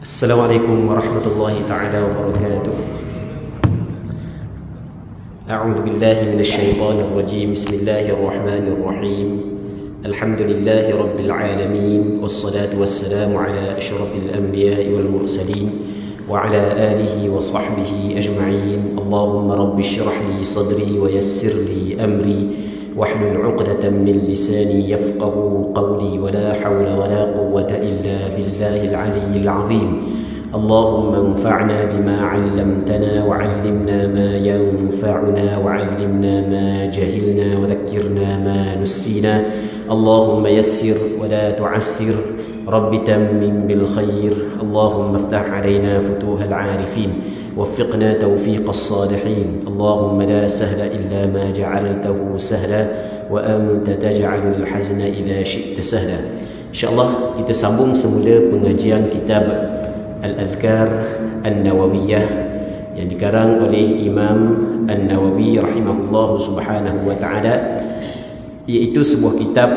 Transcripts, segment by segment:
Assalamualaikum warahmatullahi ta'ala wabarakatuh. A'udzu billahi minasyaitonir rajim. Bismillahirrahmanirrahim. Alhamdulillahi rabbil alamin wassalatu wassalamu ala asyrafil anbiya'i wal mursalin wa ala alihi wa sahbihi ajma'in. Allahumma rabbi shrah li sadri wa yassir li amri واحلل عقدة من لساني يفقه قولي ولا حول ولا قوة إلا بالله العلي العظيم. اللهم انفعنا بما علمتنا وعلمنا ما ينفعنا وعلمنا ما جهلنا وذكرنا ما نسينا. اللهم يسر ولا تعسر رب تمم بالخير. اللهم افتح علينا فتوح العارفين وفقنا توفيق الصالحين. اللهم لا سهل إلا ما جعلته سهلا وأنت تجعل الحزن إذا شئت سهلا. InsyaAllah kita sambung semula pengajian kitab Al-Azkar An-Nawawiyah yang dikarang oleh Imam An-Nawawi rahimahullah subhanahu wa ta'ala, iaitu sebuah kitab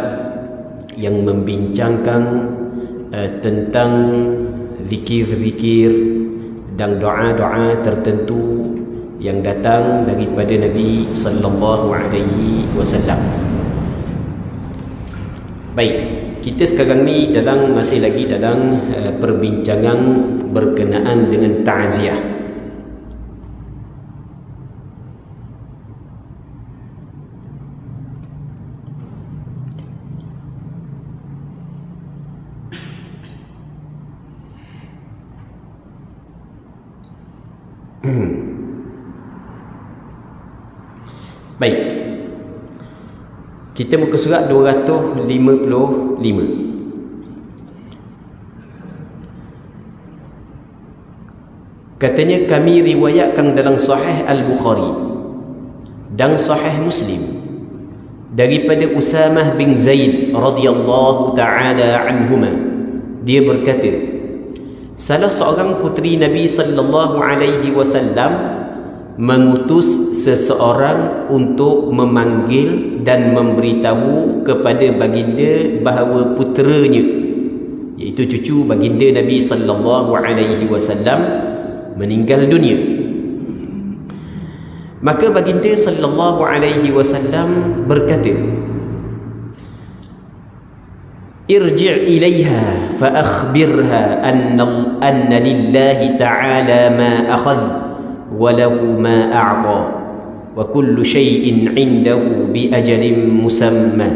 yang membincangkan tentang zikir-zikir dan doa-doa tertentu yang datang daripada Nabi sallallahu alaihi wasallam. Baik, kita sekarang ni masih lagi dalam perbincangan berkenaan dengan ta'ziah. Baik, kita muka surat 255. Katanya, kami riwayatkan dalam Sahih Al-Bukhari dan Sahih Muslim daripada Usamah bin Zaid radhiyallahu ta'ala anhuma. Dia berkata, salah seorang puteri Nabi sallallahu alaihi wasallam mengutus seseorang untuk memanggil dan memberitahu kepada baginda bahawa puteranya, iaitu cucu baginda Nabi sallallahu alaihi wasallam, meninggal dunia. Maka baginda sallallahu alaihi wasallam berkata, irji' ilaiha fa akhbirha anna lillahi ta'ala ma akhadh walahu ma a'ta wa kullu shay'in 'indahu bi ajalin musamma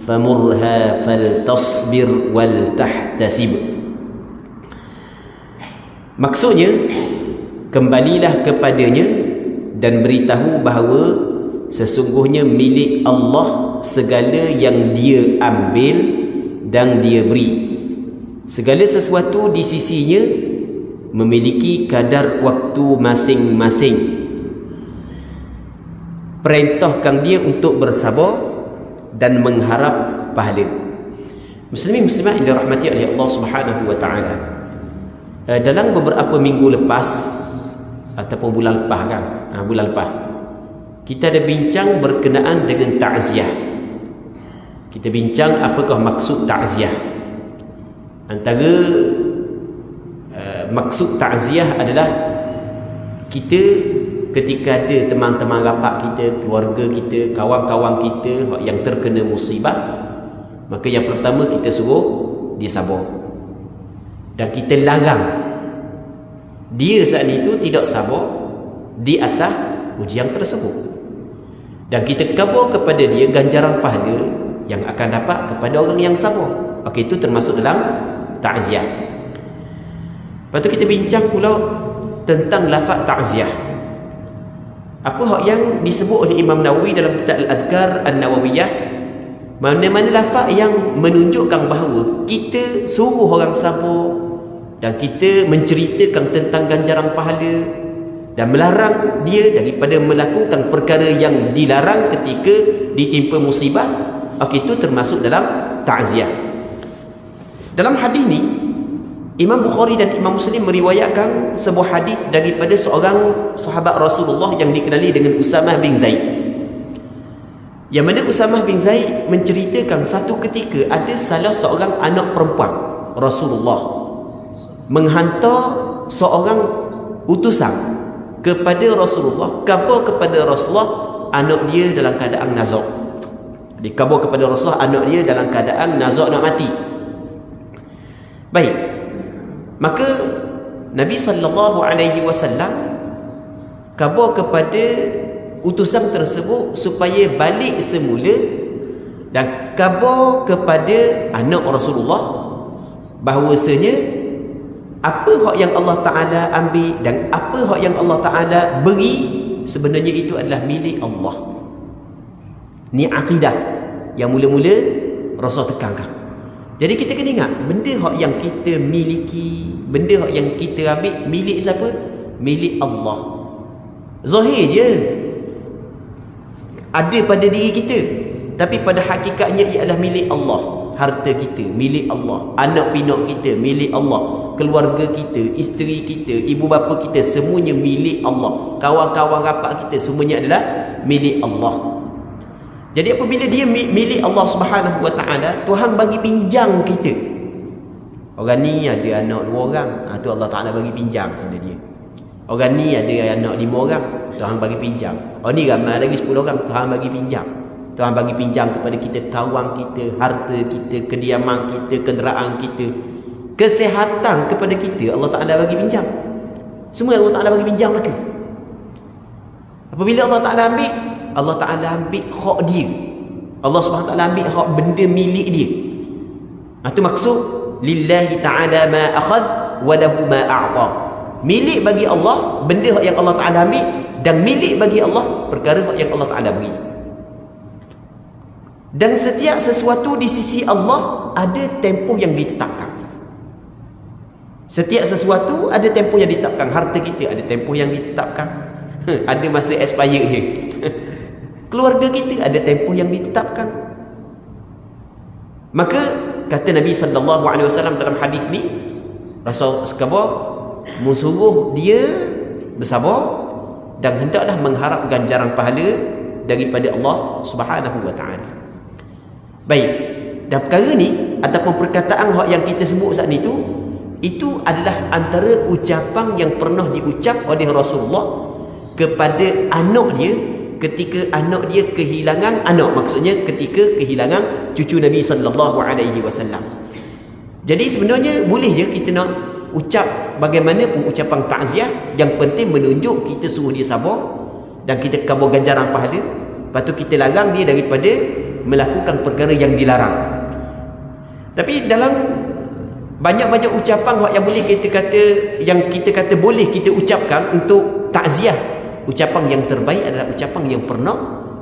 famurha faltasbir wal tahtasib. Maksudnya, kembalilah kepadanya dan beritahu bahawa sesungguhnya milik Allah segala yang dia ambil dan dia beri. Segala sesuatu di sisinya memiliki kadar waktu masing-masing. Perintahkan dia untuk bersabar dan mengharap pahala. Muslimin muslimat yang dirahmati oleh Allah Subhanahu wa taala, dalam beberapa minggu lepas ataupun bulan lepas kita ada bincang berkenaan dengan ta'ziah. Kita bincang apakah maksud ta'ziah. Antara maksud ta'ziah adalah kita ketika ada teman-teman rapat kita, keluarga kita, kawan-kawan kita yang terkena musibah, maka yang pertama kita suruh dia sabar, dan kita larang dia saat itu tidak sabar di atas ujian tersebut, dan kita khabar kepada dia ganjaran pahala yang akan dapat kepada orang yang sabar. Okey, itu termasuk dalam ta'ziah. Lepas tu kita bincang pula tentang lafaz ta'ziah. Apa hak yang disebut oleh Imam Nawawi dalam kitab Al-Azkar An-Nawawiyah? Mana-mana lafaz yang menunjukkan bahawa kita suruh orang sabar dan kita menceritakan tentang ganjaran pahala dan melarang dia daripada melakukan perkara yang dilarang ketika ditimpa musibah, okey, itu termasuk dalam ta'ziah. Dalam hadis ni, Imam Bukhari dan Imam Muslim meriwayatkan sebuah hadis daripada seorang sahabat Rasulullah yang dikenali dengan Usamah bin Zaid. Yang mana Usamah bin Zaid menceritakan satu ketika ada salah seorang anak perempuan Rasulullah menghantar seorang utusan kepada Rasulullah, khabar kepada Rasulullah anak dia dalam keadaan nazak. Dikhabar kepada Rasulullah anak dia dalam keadaan nazak nak mati. Baik, maka Nabi SAW khabar kepada utusan tersebut supaya balik semula dan khabar kepada anak Rasulullah bahawasanya apa hak yang Allah Ta'ala ambil dan apa hak yang Allah Ta'ala beri sebenarnya itu adalah milik Allah. Ni akidah yang mula-mula Rasul tekankan. Jadi kita kena ingat, benda hak yang kita miliki, benda hak yang kita ambil, milik siapa? Milik Allah. Zahir je ada pada diri kita, tapi pada hakikatnya ia adalah milik Allah. Harta kita milik Allah, anak pinak kita milik Allah, keluarga kita, isteri kita, ibu bapa kita, semuanya milik Allah. Kawan-kawan rapat kita semuanya adalah milik Allah. Jadi apabila dia milik Allah Subhanahu Wa Taala, Tuhan bagi pinjam kita. Orang ni ada anak 2 orang, tu Allah Taala bagi pinjam kepada dia. Orang ni ada anak 5 orang, Tuhan bagi pinjam. Orang ni ramai lagi 10 orang, Tuhan bagi pinjam. Tuhan bagi pinjam kepada kita kawan kita, harta kita, kediaman kita, kenderaan kita, kesihatan kepada kita, Allah Ta'ala bagi pinjam. Semua Allah Ta'ala bagi pinjam lagi. Apabila Allah Ta'ala ambil, Allah Ta'ala ambil hak dia. Allah SWT ambil hak benda milik dia. Itu maksud lillahi ta'ala ma akhadh wa lahu ma a'ta. Milik bagi Allah benda hak yang Allah Ta'ala ambil, dan milik bagi Allah perkara hak yang Allah Ta'ala beri. Dan setiap sesuatu di sisi Allah ada tempoh yang ditetapkan. Setiap sesuatu ada tempoh yang ditetapkan. Harta kita ada tempoh yang ditetapkan. Ada masa expire dia. Keluarga kita ada tempoh yang ditetapkan. Maka kata Nabi SAW dalam hadis ni, Rasul sekabah mensuruh dia bersabar dan hendaklah mengharap ganjaran pahala daripada Allah Subhanahu Wa Taala. Baik, dan perkara ni ataupun perkataan yang kita sebut saat ni itu adalah antara ucapan yang pernah diucap oleh Rasulullah kepada anak dia ketika anak dia kehilangan anak, maksudnya ketika kehilangan cucu Nabi SAW. Jadi sebenarnya boleh je kita nak ucap bagaimana pun ucapan takziah, yang penting menunjuk kita suruh dia sabar dan kita kabur ganjaran pahala. Lepas tu kita larang dia daripada melakukan perkara yang dilarang. Tapi dalam banyak-banyak ucapan yang boleh kita kata, yang kita kata boleh kita ucapkan untuk takziah, ucapan yang terbaik adalah ucapan yang pernah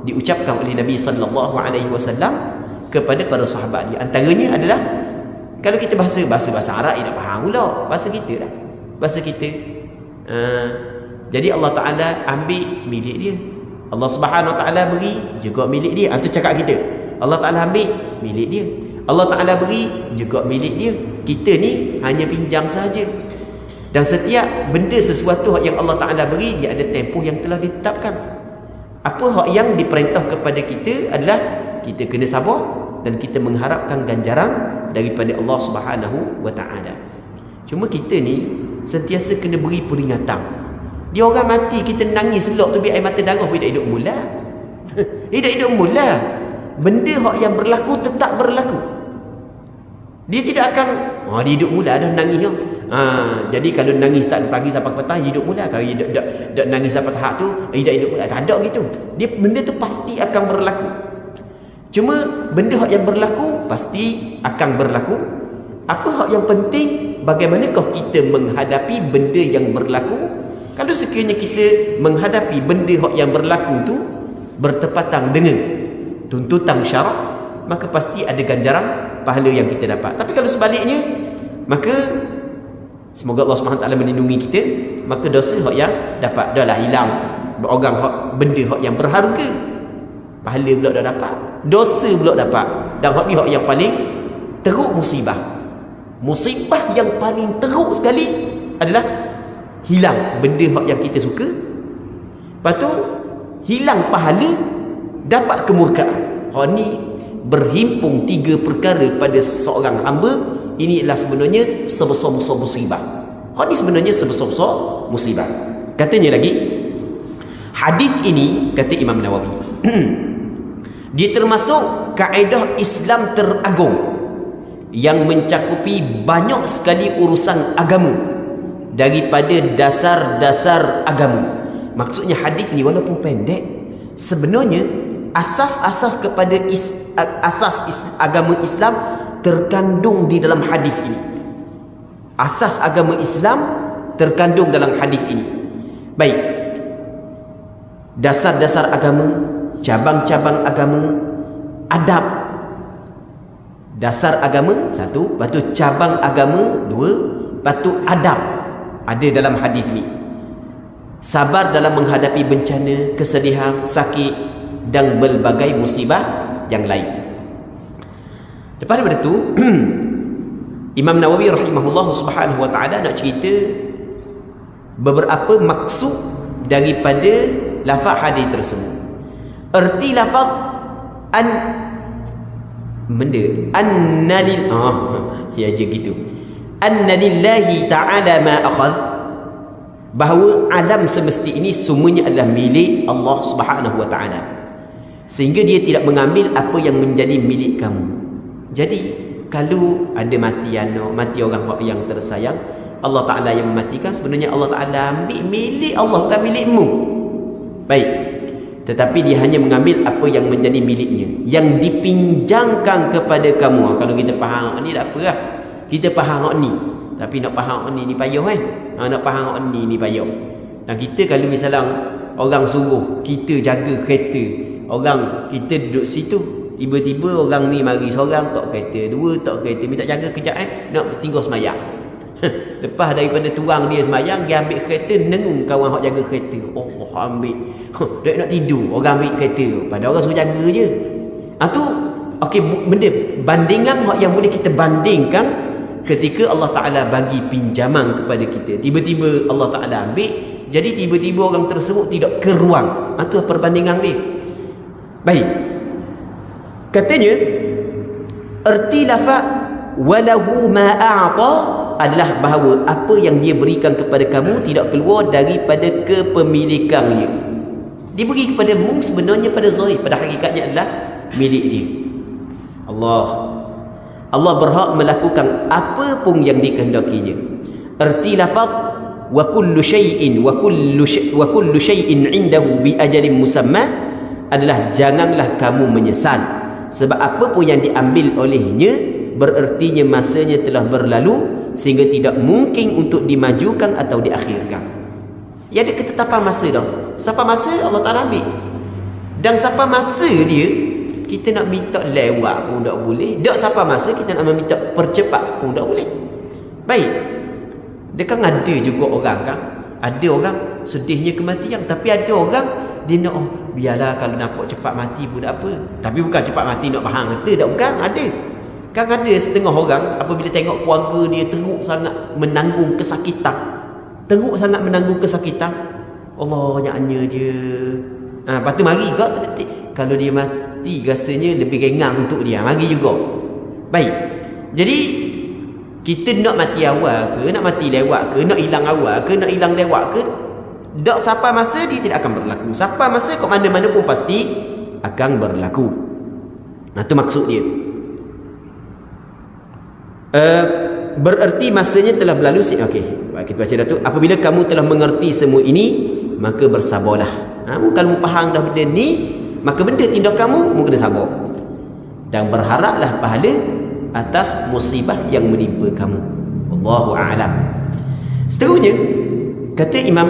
diucapkan oleh Nabi SAW kepada para sahabat dia. Antaranya adalah, kalau kita bahasa Arab tak faham pula, bahasa kita lah, bahasa kita. Jadi Allah Ta'ala ambil milik dia, Allah Subhanahu Wa Taala beri juga milik dia. Itu cakap kita. Allah Ta'ala ambil milik dia, Allah Ta'ala beri juga milik dia. Kita ni hanya pinjam saja. Dan setiap benda sesuatu yang Allah Ta'ala beri, dia ada tempoh yang telah ditetapkan. Apa hak yang diperintah kepada kita adalah kita kena sabar dan kita mengharapkan ganjaran daripada Allah Subhanahu Wa Taala. Cuma kita ni sentiasa kena beri peringatan. Dia orang mati kita nangis selok tu biar air mata darah pun hidup mula. Hidup mula. Benda hak yang berlaku tetap berlaku. Dia tidak akan dia hidup mula dah nangis. Jadi kalau nangis tak pagi sampai petang hidup mula. Kalau dak nangis sampai tahap tu hidup mula. Tak ada gitu. Benda tu pasti akan berlaku. Cuma benda hak yang berlaku pasti akan berlaku. Apa hak yang penting, bagaimanakah kita menghadapi benda yang berlaku? Kalau sekiranya kita menghadapi benda yang berlaku tu bertepatan dengan tuntutan syarak, maka pasti ada ganjaran pahala yang kita dapat. Tapi kalau sebaliknya, maka semoga Allah SWT melindungi kita, maka dosa yang dapat dah lah hilang. Orang benda yang berharga, pahala pula dah dapat, dosa pula dapat. Dan yang paling teruk musibah yang paling teruk sekali adalah hilang benda yang kita suka. Lepas tu hilang pahala, dapat kemurkaan. Ni berhimpun 3 perkara pada seorang hamba. Ini adalah sebenarnya sebesar-besar musibah. Hak ni sebenarnya sebesar-besar musibah. Katanya lagi, hadis ini kata Imam Nawawi dia termasuk kaedah Islam teragung yang mencakupi banyak sekali urusan agama daripada dasar-dasar agama. Maksudnya hadis ni walaupun pendek, sebenarnya asas-asas kepada agama Islam terkandung di dalam hadis ini. Asas agama Islam terkandung dalam hadis ini. Baik, dasar-dasar agama, cabang-cabang agama, adab. Dasar agama satu, lepas tu cabang agama dua, lepas tu adab ada dalam hadis ni. Sabar dalam menghadapi bencana, kesedihan, sakit dan berbagai musibah yang lain. Lepas daripada tu Imam Nawawi rahimahullah subhanahu wa ta'ala nak cerita beberapa maksud daripada lafaz hadis tersebut. Erti lafaz annalil ya je gitu. Annalillahi ta'ala ma akhadh, bahawa alam semesti ini semuanya adalah milik Allah Subhanahu wa taala. Sehingga dia tidak mengambil apa yang menjadi milik kamu. Jadi kalau ada mati anak, mati orang yang tersayang, Allah Taala yang mematikan, sebenarnya Allah Taala ambil milik Allah, bukan milikmu. Baik. Tetapi dia hanya mengambil apa yang menjadi miliknya, yang dipinjamkan kepada kamu. Kalau kita faham ni tak apa lah. Kita faham ni, tapi nak faham ni payah nak faham ni payah. Dan kita kalau misalnya orang suruh kita jaga kereta, orang kita duduk situ, tiba-tiba orang ni mari seorang tak kereta, dua tak kereta, minta jaga kejap nak tinggal semayang. Lepas daripada tuang dia semayang, dia ambil kereta, nengung kawan hak jaga kereta. Oh, ambil. Dia nak tidur, orang ambil kereta, pada orang suruh jaga je. Tu okey, benda bandingan hak yang boleh kita bandingkan ketika Allah Ta'ala bagi pinjaman kepada kita, tiba-tiba Allah Ta'ala ambil, jadi tiba-tiba orang tersebut tidak ke ruang. Itu perbandingan dia. Baik, katanya erti lafaz walahu ma a'ta adalah bahawa apa yang dia berikan kepada kamu tidak keluar daripada kepemilikannya. Diberi kepada mu sebenarnya pada zahir, pada hakikatnya adalah milik dia. Allah berhak melakukan apa pun yang dikehendakinya. Erti lafaz wa kullu syai'in wa kullu syai'in 'indahu bi ajalin musamma adalah janganlah kamu menyesal, sebab apa pun yang diambil olehnya berertinya masanya telah berlalu sehingga tidak mungkin untuk dimajukan atau diakhirkan. Ia ada ketetapan masa dah. Siapa masa Allah Ta'ala ambil, dan siapa masa dia kita nak minta lewat pun tak boleh. Tak siapa masa kita nak minta percepat pun tak boleh. Baik, dia kan ada juga orang kan, ada orang sedihnya kematian, tapi ada orang dia nak biarlah kalau nampak cepat mati pun tak apa. Tapi bukan cepat mati nak faham kata tak, bukan. Ada kan, ada setengah orang apabila tengok keluarga dia teruk sangat menanggung kesakitan, teruk sangat menanggung kesakitan, Allah nyaknya dia lepas tu mari kau terdetik, kalau dia mati rasanya lebih ringan untuk dia, mari juga. Baik, jadi kita nak mati awal ke, nak mati lewat ke, nak hilang awal ke, nak hilang lewat ke, tak sampai masa dia tidak akan berlaku. Sampai masa kat mana-mana pun pasti akan berlaku. Itu maksud dia. Bererti masanya telah berlalu. Okey, kita baca dah tu. Apabila kamu telah mengerti semua ini, maka bersabarlah. Kalau faham dah benda ni, maka benda tindak kamu kena sabar dan berharaplah pahala atas musibah yang menimpa kamu. Wallahu a'lam. Seterusnya kata Imam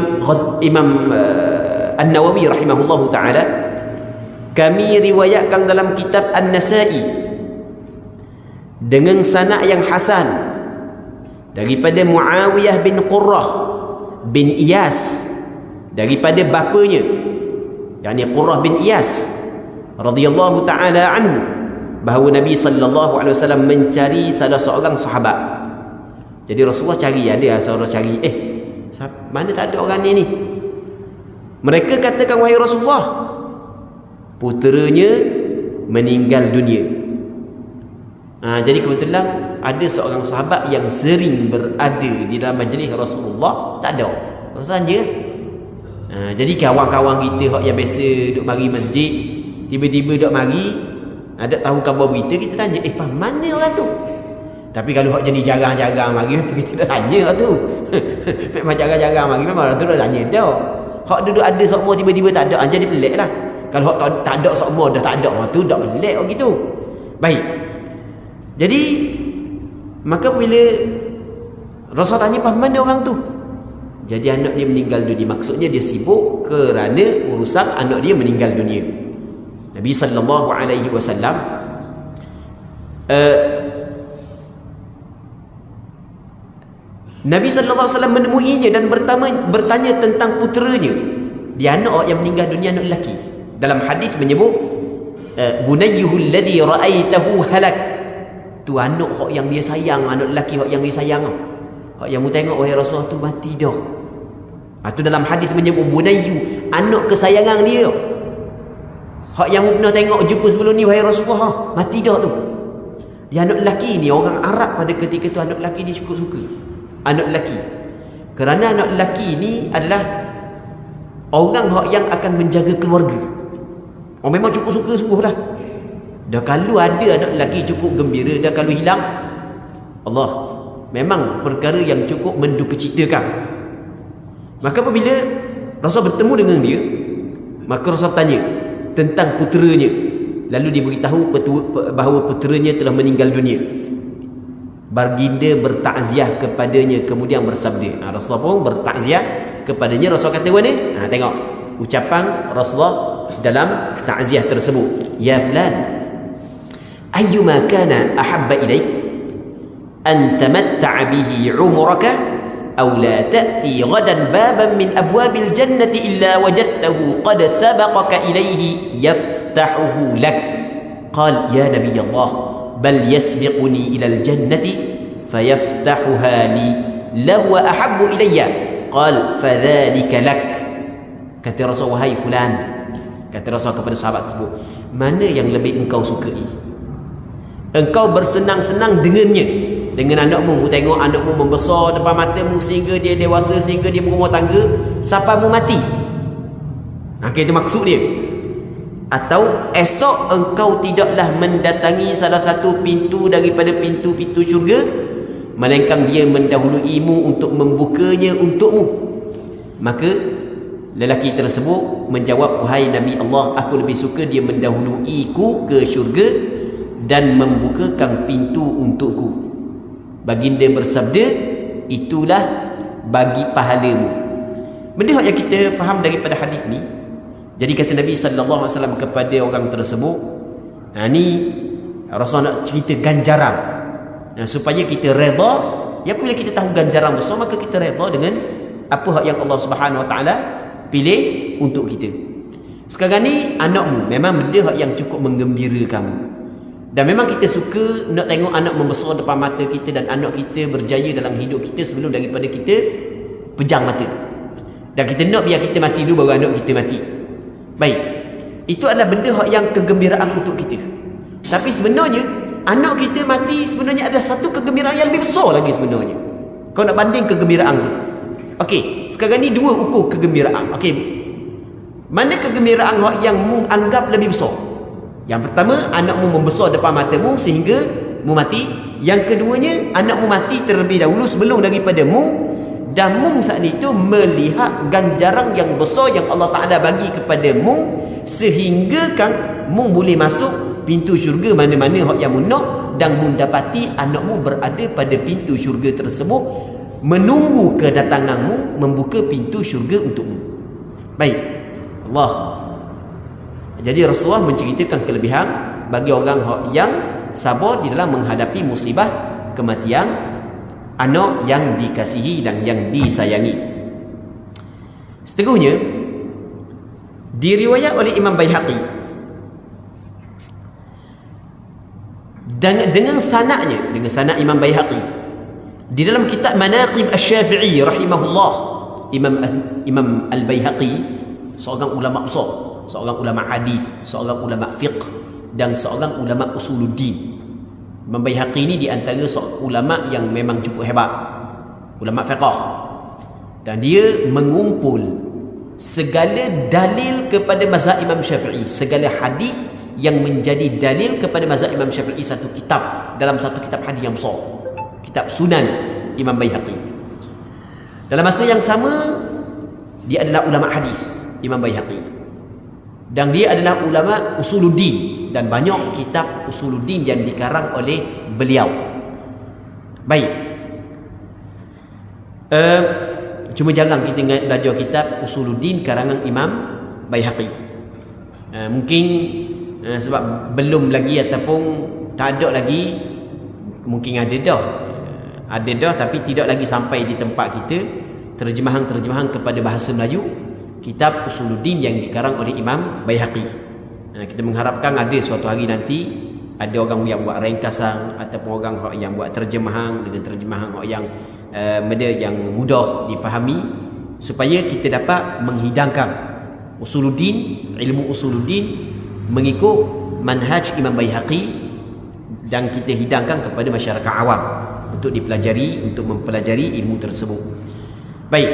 An-Nawawi rahimahullahu taala, kami riwayatkan dalam kitab An-Nasa'i dengan sanad yang hasan daripada Muawiyah bin Qurrah bin Iyas, daripada bapanya, yakni Qurrah bin Iyas radhiyallahu taala anhu, bahawa Nabi sallallahu alaihi wasallam mencari salah seorang sahabat. Jadi Rasulullah cari, ada seorang cari, mana tak ada orang ni. Mereka katakan, wahai Rasulullah, puteranya meninggal dunia. Jadi kebetulan ada seorang sahabat yang sering berada di dalam majlis Rasulullah, tak ada. Rasanya jadi kawan-kawan kita yang biasa duk mari masjid, tiba-tiba duk mari, ada tahu khabar berita, kita tanya, "Pak, mana orang tu?" Tapi kalau hak jadi jarang-jarang mari, kita dah tanya lah tu. Memang jarang-jarang mari, memang orang tu dah tanya dah. Hak duduk ada semua tiba-tiba tak ada, jadi pelik lah. Kalau hak tak ada semua dah tak ada, orang tu dah pelik begitu. Baik. Jadi maka bila Rasul tanya, "Pak, mana orang tu?" Jadi anak dia meninggal dunia. Maksudnya dia sibuk kerana urusan anak dia meninggal dunia. Nabi sallallahu alaihi wasallam Nabi sallallahu alaihi wasallam menemuinya dan bertanya tentang puteranya. Dia anak yang meninggal dunia, anak lelaki. Dalam hadis menyebut bunayyuhu alladhi ra'aitahu halak. Tu anak hak yang dia sayang, anak lelaki hak yang dia sayang. Hak yang mu tengok wahai Rasulullah tu mati dah. Tu dalam hadis menyebut bunayyu, anak kesayangan dia. Hak yang mu pernah tengok jumpa sebelum ni wahai Rasulullah, mati dah tu. Dia anak lelaki ni, orang Arab pada ketika tu anak lelaki ni cukup suka. Anak lelaki. Kerana anak lelaki ni adalah orang hak yang akan menjaga keluarga. Memang cukup suka sungguh lah. Dah kalau ada anak lelaki cukup gembira, dah kalau hilang, Allah, memang perkara yang cukup mendukacitakan. Maka apabila Rasul bertemu dengan dia, maka Rasul tanya tentang puteranya. Lalu dia beritahu bahawa puteranya telah meninggal dunia. Baginda bertakziah kepadanya, kemudian bersabda. Rasulullah pun bertakziah kepadanya. Rasul kata mana? Tengok ucapan Rasulullah dalam takziah tersebut. Ya fulan, ayyuma kana ahabba ilaik an tamatta'a bihi 'umraka aw la ta'ti ghadan baban min abwabil jannati illa wajadtahu qad sabaqaka ilayhi yaftahuhu lak. Qal ya nabiy Allah bal yasbiquni ila al-jannati fayaftahuha li lahu ahabbu ilayya. Qal fadhalika lak. Kata Rasul, wahai fulan, kata Rasul kepada sahabat tersebut, mana yang lebih engkau sukai? Engkau bersenang-senang dengannya, dengan anakmu. Mu tengok anakmu membesar depan matamu sehingga dia dewasa, sehingga dia berumah tangga sampai mu mati. Itu maksud dia. Atau esok engkau tidaklah mendatangi salah satu pintu daripada pintu-pintu syurga, melainkan dia mendahuluimu untuk membukanya untukmu. Maka lelaki tersebut menjawab, wahai Nabi Allah, aku lebih suka dia mendahuluiku ke syurga dan membukakan pintu untukku. Baginda bersabda, itulah bagi pahalamu. Benda yang kita faham daripada hadis ni, jadi kata Nabi sallallahu alaihi wasallam kepada orang tersebut, ni Rasul nak cerita ganjaran, supaya kita redha. Ya, apabila kita tahu ganjaran besar, maka kita redha dengan apa yang Allah Subhanahu wa taala pilih untuk kita. Sekarang ni anakmu memang benda yang cukup menggembirakan. Dan memang kita suka nak tengok anak membesar depan mata kita dan anak kita berjaya dalam hidup kita sebelum daripada kita pejam mata. Dan kita nak biar kita mati dulu baru anak kita mati. Baik. Itu adalah benda yang kegembiraan untuk kita. Tapi sebenarnya anak kita mati sebenarnya ada satu kegembiraan yang lebih besar lagi sebenarnya. Kau nak banding kegembiraan tu. Okey, sekarang ni dua ukur kegembiraan. Okey. Mana kegembiraan yang mu anggap lebih besar? Yang pertama, anakmu membesar depan matamu sehingga mu mati. Yang keduanya, anakmu mati terlebih dahulu sebelum daripada mu, dan mu saat itu melihat ganjaran yang besar yang Allah Ta'ala bagi kepada mu, sehingga kan mu boleh masuk pintu syurga mana-mana yang mu nak, dan mu dapati anakmu berada pada pintu syurga tersebut menunggu kedatanganmu membuka pintu syurga untukmu. Baik. Allah. Jadi Rasulullah menceritakan kelebihan bagi orang yang sabar di dalam menghadapi musibah kematian anak yang dikasihi dan yang disayangi. Seterusnya diriwayat oleh Imam Baihaqi dengan sanadnya, dengan sanad Imam Baihaqi di dalam kitab Manaqib Asy-Syafi'i rahimahullah. Imam Al-Baihaqi seorang ulama besar, seorang ulama hadis, seorang ulama fiqh dan seorang ulama usuluddin. Imam Baihaqi ni di antara ulama yang memang cukup hebat, ulama fiqh, dan dia mengumpul segala dalil kepada mazhab Imam Syafi'i, segala hadis yang menjadi dalil kepada mazhab Imam Syafi'i satu kitab, dalam satu kitab hadis yang besar, kitab Sunan Imam Baihaqi. Dalam masa yang sama, dia adalah ulama hadis Imam Baihaqi, dan dia adalah ulama usuluddin, dan banyak kitab usuluddin yang dikarang oleh beliau. Baik, cuma jarang kita belajar kitab usuluddin karangan Imam Baihaqi. Mungkin sebab belum lagi ataupun tak ada lagi, mungkin ada dah tapi tidak lagi sampai di tempat kita terjemahan kepada bahasa Melayu kitab usuluddin yang dikarang oleh Imam Baihaqi. Kita mengharapkan ada suatu hari nanti ada orang yang buat ringkasan ataupun orang yang buat terjemahan dengan terjemahan yang yang mudah difahami, supaya kita dapat menghidangkan usuluddin, ilmu usuluddin mengikut manhaj Imam Baihaqi, dan kita hidangkan kepada masyarakat awam untuk dipelajari, untuk mempelajari ilmu tersebut. Baik,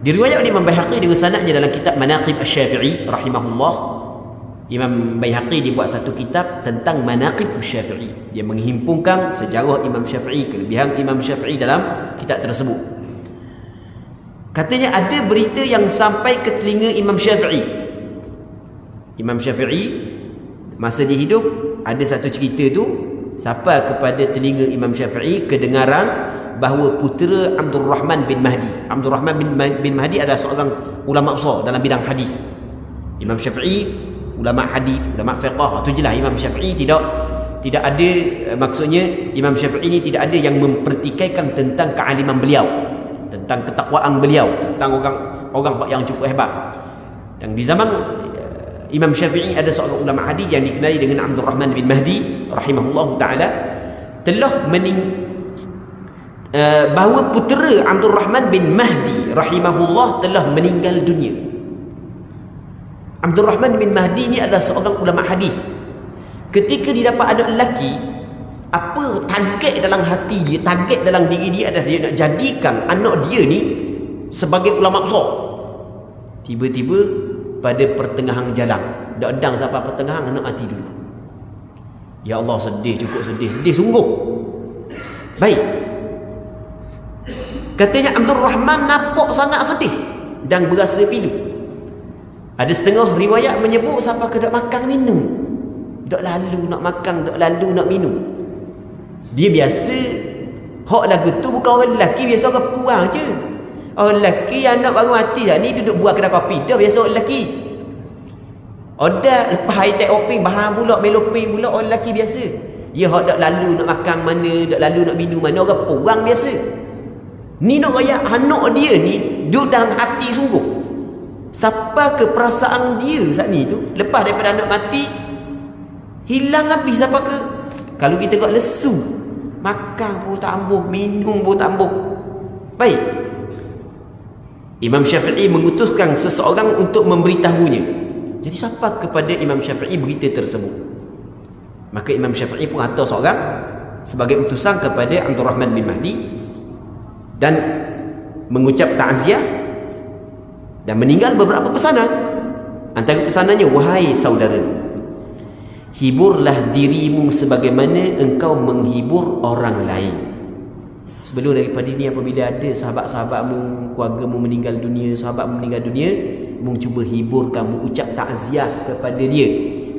diriwayat oleh Imam Baihaqi dengan sanadnya dalam kitab Manaqib Asy-Syafi'i rahimahullah. Imam Baihaqi dibuat satu kitab tentang Manaqib Asy-Syafi'i. Dia menghimpunkan sejarah Imam Syafi'i, kelebihan Imam Syafi'i dalam kitab tersebut. Katanya ada berita yang sampai ke telinga Imam Syafi'i. Imam Syafi'i masa dia hidup, ada satu cerita tu sampai kepada telinga Imam Syafi'i, kedengaran bahawa putera Abdul Rahman bin Mahdi. Abdul Rahman bin Mahdi adalah seorang ulama besar dalam bidang hadis. Imam Syafi'i ulama hadis, ulama fiqh. Itu jelas Imam Syafi'i tidak ada, maksudnya Imam Syafi'i ini tidak ada yang mempertikaikan tentang kealiman beliau, tentang ketakwaan beliau, tentang orang yang cukup hebat. Dan di zaman Imam Syafi'i ada seorang ulama hadis yang dikenali dengan Abdul Rahman bin Mahdi rahimahullahu taala, telah bahawa putera Abdul Rahman bin Mahdi rahimahullah telah meninggal dunia. Abdul Rahman bin Mahdi ni adalah seorang ulama hadis. Ketika dia dapat anak lelaki, apa target dalam hati dia, target dalam diri dia adalah dia nak jadikan anak dia ni sebagai ulama besar. Tiba-tiba pada pertengahan jalan, dak edang sampai pertengahan, anak mati dulu. Ya Allah, sedih, cukup sedih sungguh. Baik, katanya Abdul Rahman nampak sangat sedih dan berasa pilu. Ada setengah riwayat menyebut sampai ke dak makan minum, dak lalu nak makan, dak lalu nak minum. Dia biasa hak lagu tu bukan orang lelaki, biasa orang perempuan je. Orang lelaki anak baru mati dah ni duduk buat kedai kopi, dah biasa orang lelaki. Odak lepas air tak oping bahan pula meloping pula orang lelaki biasa. Dia hak dak lalu nak makan mana, dak lalu nak minum mana, orang perempuan biasa. Ni nak royak anak dia ni duduk dalam hati sungguh. Siapa ke perasaan dia saat ni tu, lepas daripada anak mati hilang habis. Siapa ke, kalau kita kat lesu, makan pun tak ambuh, minum pun tak ambuh. Baik, Imam Syafi'i mengutuskan seseorang untuk memberitahunya. Jadi siapa kepada Imam Syafi'i berita tersebut? Maka Imam Syafi'i pun hantar seorang sebagai utusan kepada Abdul Rahman bin Mahdi dan mengucap ta'ziah dan meninggal beberapa pesanan. Antara pesanannya, wahai saudara, hiburlah dirimu sebagaimana engkau menghibur orang lain. Sebelum daripada ini, apabila ada sahabat-sahabatmu, keluargamu meninggal dunia, sahabatmu meninggal dunia, mu cuba hiburkan, mu ucap takziah kepada dia.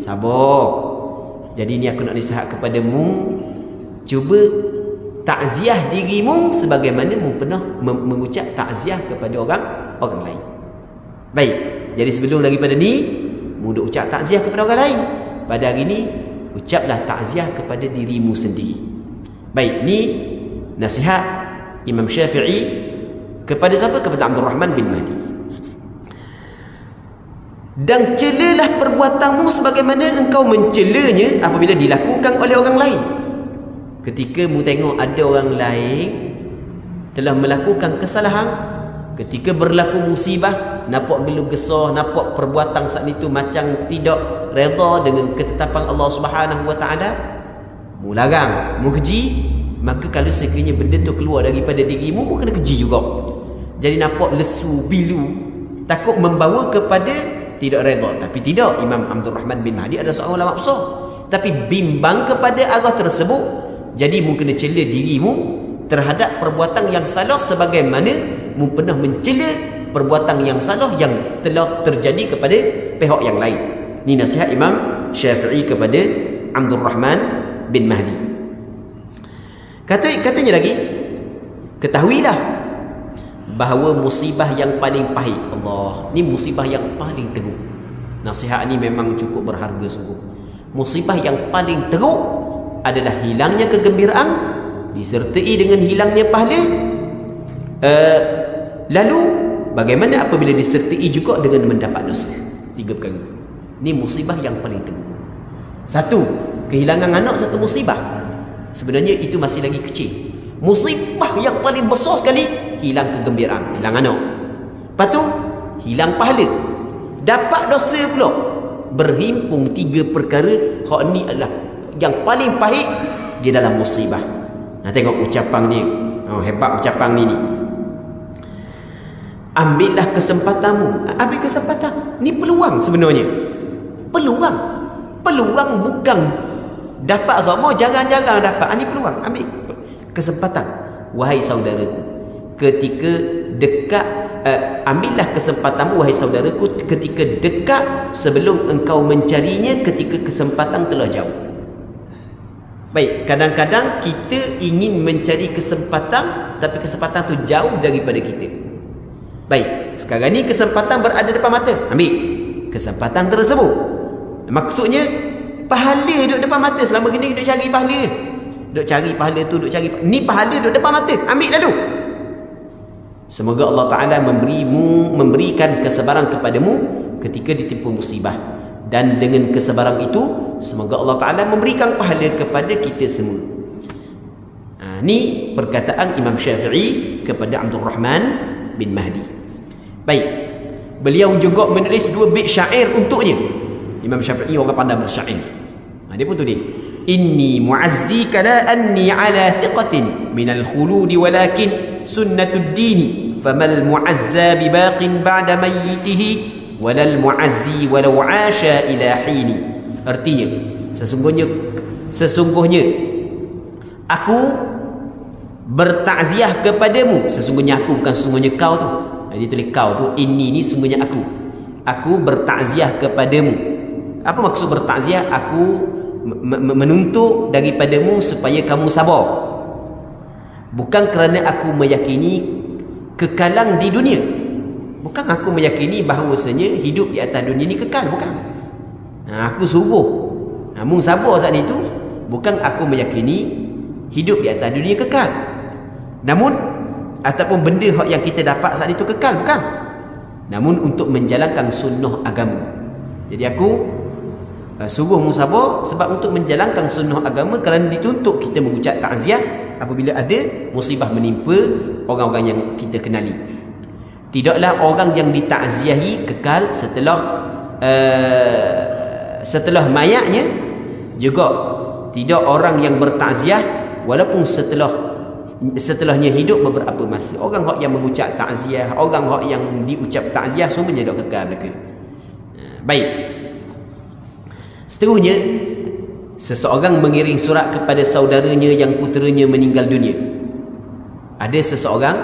Sabar. Jadi ini aku nak nasihat kepadamu, cuba takziah dirimu sebagaimana mu pernah mengucap takziah kepada orang lain. Baik, jadi sebelum daripada ni, mu duk ucap takziah kepada orang lain. Pada hari ni, ucaplah takziah kepada dirimu sendiri. Baik, ni nasihat Imam Syafi'i kepada siapa? Kepada Abdul Rahman bin Mahdi. Dan celalah perbuatanmu sebagaimana engkau mencelanya apabila dilakukan oleh orang lain. Ketika mu tengok ada orang lain telah melakukan kesalahan, ketika berlaku musibah, nampak geluh gesah, nampak perbuatan saat itu macam tidak redha dengan ketetapan Allah Subhanahu wa taala, mu larang, mu keji, maka kalau sekiranya benda tu keluar daripada dirimu, mu kena keji juga. Jadi nampak lesu, bilu, takut membawa kepada tidak redha. Tapi tidak, Imam Abdul Rahman bin Mahdi adalah seorang ulama besar, tapi bimbang kepada arah tersebut. Jadi mu kena cela dirimu terhadap perbuatan yang salah, sebagaimana mu pernah mencela perbuatan yang salah yang telah terjadi kepada pihak yang lain. Ini nasihat Imam Syafi'i kepada Abdul Rahman bin Mahdi. Katanya lagi, ketahuilah bahawa musibah yang paling pahit, Allah, ni musibah yang paling teruk. Nasihat ni memang cukup berharga sungguh. Musibah yang paling teruk adalah hilangnya kegembiraan disertai dengan hilangnya pahala. Lalu bagaimana apabila disertai juga dengan mendapat dosa? 3 perkara. Ini musibah yang paling teruk. 1, kehilangan anak satu musibah. Sebenarnya itu masih lagi kecil. Musibah yang paling besar sekali, hilang kegembiraan, hilang anak. Lepas tu, hilang pahala, dapat dosa pula. Berhimpun 3 perkara. Hak ni adalah yang paling pahit di dalam musibah. Nah, tengok ucapan dia. Hebat ucapan ni. Ambillah kesempatanmu. Ambil kesempatan. Ni peluang sebenarnya. Peluang bukan dapat semua, jarang-jarang dapat. Ini peluang. Ambil kesempatan. Wahai saudaraku, ketika dekat, ambillah kesempatanmu wahai saudaraku ketika dekat, sebelum engkau mencarinya ketika kesempatan telah jauh. Baik, kadang-kadang kita ingin mencari kesempatan, tapi kesempatan tu jauh daripada kita. Baik, sekarang ni kesempatan berada depan mata, ambil kesempatan tersebut. Maksudnya pahala duduk depan mata. Selama ni duduk cari pahala, duduk cari pahala tu, duduk cari ni pahala duduk depan mata, ambil lalu. Semoga Allah Ta'ala memberikan kesabaran kepadamu ketika ditimpa musibah, dan dengan kesabaran itu semoga Allah Ta'ala memberikan pahala kepada kita semua. Ni perkataan Imam Syafi'i kepada Abdul Rahman bin Mahdi. Baik, beliau juga menulis 2 bait syair untuknya. Imam Syafi'i orang pandai bersyair. Dia pun tu dia. Inni mu'azzika la anni ala thiqatin minal khuludi walakin sunnatud dini famal mu'azza bibaqin ba'da mayyitihi walal mu'azzi walau 'asha ila hini. Artinya, sesungguhnya aku bertakziah kepadamu. Sesungguhnya aku, bukan sesungguhnya kau tu. Dia tulis kau tu, ini ni sesungguhnya aku bertakziah kepadamu. Apa maksud bertakziah? Aku menuntut daripadamu supaya kamu sabar, bukan kerana aku meyakini kekalan di dunia. Bukan aku meyakini bahawasanya hidup di atas dunia ni kekal, bukan. Aku suruh mu sabar saat itu, bukan aku meyakini hidup di atas dunia kekal. Namun ataupun benda yang kita dapat saat itu kekal, bukan. Namun untuk menjalankan sunnah agama. Jadi aku suruh mu sabar sebab untuk menjalankan sunnah agama, kerana dituntut kita mengucap takziah apabila ada musibah menimpa orang-orang yang kita kenali. Tidaklah orang yang ditakziahi kekal setelah mayatnya, juga tidak orang yang bertakziah walaupun setelahnya hidup beberapa masa. Orang yang mengucap takziah, orang yang diucap takziah, semuanya tidak kekal mereka. Baik. Seterusnya, seseorang mengirim surat kepada saudaranya yang puteranya meninggal dunia. Ada seseorang,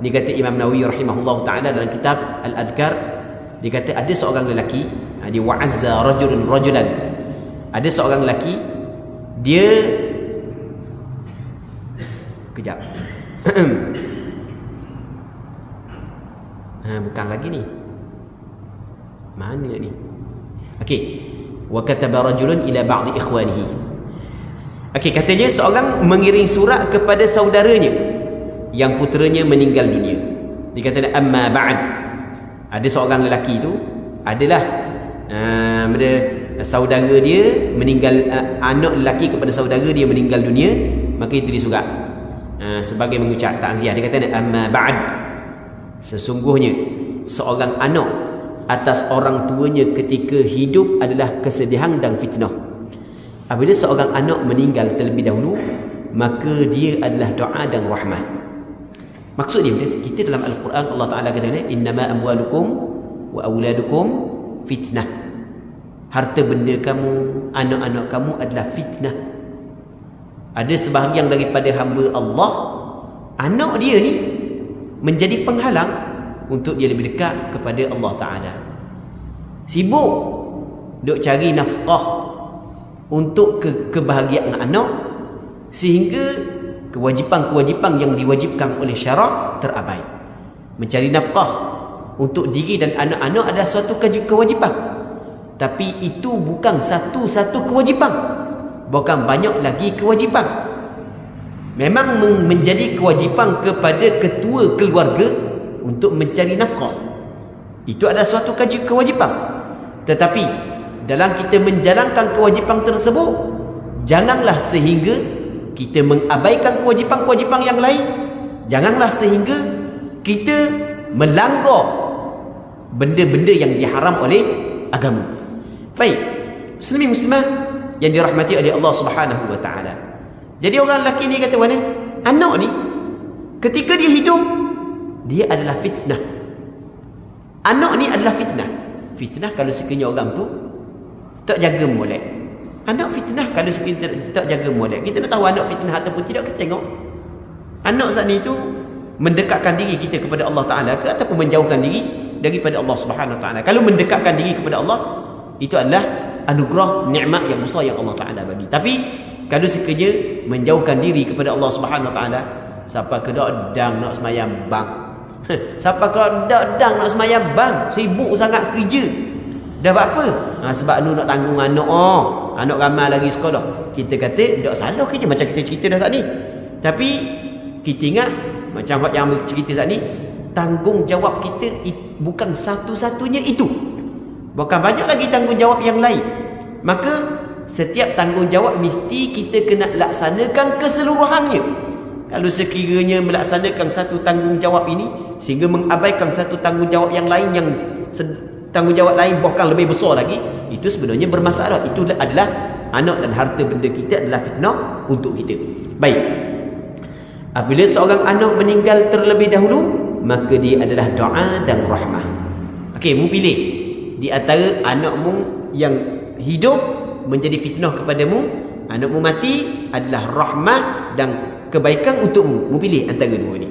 dia kata Imam Nawawi rahimahullah ta'ala dalam kitab Al-Adhkar, dia kata ada seorang lelaki, dia wa'azza rajulun rajulan. Ada seorang lelaki, dia kejap. Bukan lagi ni. Mana ni? Okey. Wa kataba rajulun ila ba'di ikhwanihi. Okey, katanya seorang mengirim surat kepada saudaranya yang puteranya meninggal dunia. Dia kata amma ba'd. Ada seorang lelaki tu adalah saudara dia meninggal, anak lelaki kepada saudara dia meninggal dunia, maka itu dia surat sebagai mengucap takziah. Dia kata amma ba'd, sesungguhnya seorang anak atas orang tuanya ketika hidup adalah kesedihan dan fitnah. Apabila seorang anak meninggal terlebih dahulu, maka dia adalah doa dan rahmah. Maksud dia, kita dalam Al-Quran Allah Ta'ala kata, innama amwalukum wa awladukum fitnah. Harta benda kamu, anak-anak kamu adalah fitnah. Ada sebahagian daripada hamba Allah, anak dia ni menjadi penghalang untuk dia lebih dekat kepada Allah Ta'ala. Sibuk duk cari nafkah untuk kebahagiaan anak, sehingga kewajipan-kewajipan yang diwajibkan oleh syarak terabai. Mencari nafkah untuk diri dan anak-anak adalah suatu kewajipan, tapi itu bukan satu-satu kewajipan, bukan banyak lagi kewajipan. Memang menjadi kewajipan kepada ketua keluarga untuk mencari nafkah, itu adalah suatu kewajipan. Tetapi dalam kita menjalankan kewajipan tersebut, janganlah sehingga kita mengabaikan kewajipan-kewajipan yang lain. Janganlah sehingga kita melanggar benda-benda yang diharam oleh agama. Baik, muslimin muslimah yang dirahmati oleh Allah Subhanahu wa taala. Jadi orang lelaki ni kata mana? Anak ni ketika dia hidup, dia adalah fitnah. Anak ni adalah fitnah. Fitnah kalau sekiranya orang tu tak jaga molek. Anak fitnah kalau sekiranya tak jaga molek. Kita nak tahu anak fitnah ataupun tidak, kita tengok anak saat ni tu mendekatkan diri kita kepada Allah Ta'ala ke ataupun menjauhkan diri daripada Allah Subhanahu Wa Ta'ala. Kalau mendekatkan diri kepada Allah, itu adalah anugerah, nikmat yang besar yang Allah Ta'ala bagi. Tapi kalau sekiranya menjauhkan diri kepada Allah Subhanahu Wa Ta'ala, siapa kedok-dang nak semayang bang, siapa kedok-dang nak semayang bang, sibuk sangat kerja. Dah buat apa? Sebab nak tanggung anak. Anak ramai lagi sekolah. Kita kata tak salah kerja macam kita cerita dah saat ni. Tapi kita ingat macam yang cerita saat ni, tanggungjawab kita bukan satu-satunya itu. Bukan banyak lagi tanggungjawab yang lain. Maka setiap tanggungjawab mesti kita kena laksanakan keseluruhannya. Kalau sekiranya melaksanakan satu tanggungjawab ini sehingga mengabaikan satu tanggungjawab yang lain, yang tanggungjawab lain bahkan lebih besar lagi, itu sebenarnya bermasalah. Itu adalah anak dan harta benda kita adalah fitnah untuk kita. Baik, apabila seorang anak meninggal terlebih dahulu, maka dia adalah doa dan rahmah. Okey, mu pilih di antara anakmu yang hidup menjadi fitnah kepadamu, anakmu mati adalah rahmah dan kebaikan untukmu. Mu pilih antara dua ni.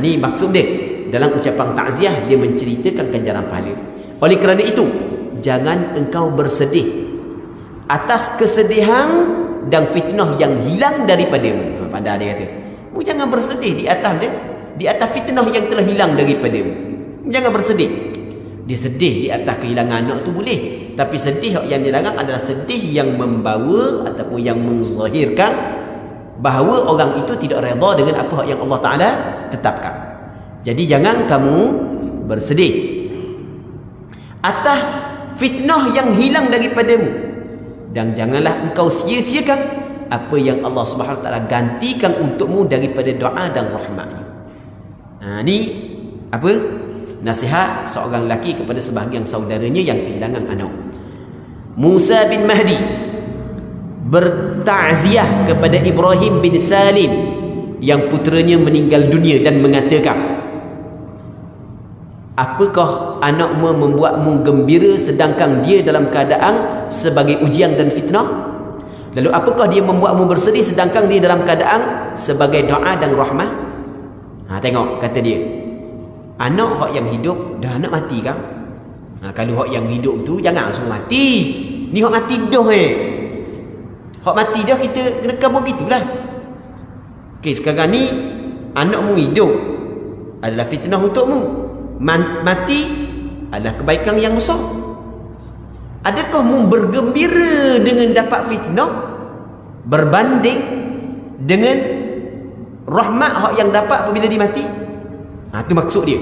Ni maksud dia dalam ucapan takziah, dia menceritakan ganjaran pahala. Oleh kerana itu, jangan engkau bersedih atas kesedihan dan fitnah yang hilang daripadamu. Pada dia kata, mu jangan bersedih di atas dia, di atas fitnah yang telah hilang daripadamu. Jangan bersedih. Dia sedih di atas kehilangan anak tu boleh, tapi sedih yang dilarang adalah sedih yang membawa ataupun yang menzahirkan bahawa orang itu tidak redha dengan apa yang Allah Ta'ala tetapkan. Jadi jangan kamu bersedih atas fitnah yang hilang daripadamu, dan janganlah engkau sia-siakan apa yang Allah Subhanahu Wa Taala gantikan untukmu daripada doa dan rahmatnya. Ni apa? Nasihat seorang lelaki kepada sebahagian saudaranya yang kehilangan anak. Musa bin Mahdi bertakziah kepada Ibrahim bin Salim yang puteranya meninggal dunia dan mengatakan, apakah anakmu membuatmu gembira sedangkan dia dalam keadaan sebagai ujian dan fitnah? Lalu apakah dia membuatmu bersedih sedangkan dia dalam keadaan sebagai doa dan rahmah? Tengok, kata dia, anak hak yang hidup dah anak mati kan? Kalau hak yang hidup tu jangan langsung mati. Ni hak mati dah hak mati dah, kita kena kabur gitulah. Okey, sekarang ni anakmu hidup adalah fitnah untukmu, mati adalah kebaikan yang besar. Adakah mu bergembira dengan dapat fitnah berbanding dengan rahmat hak yang dapat apabila dia mati? Itu maksud dia.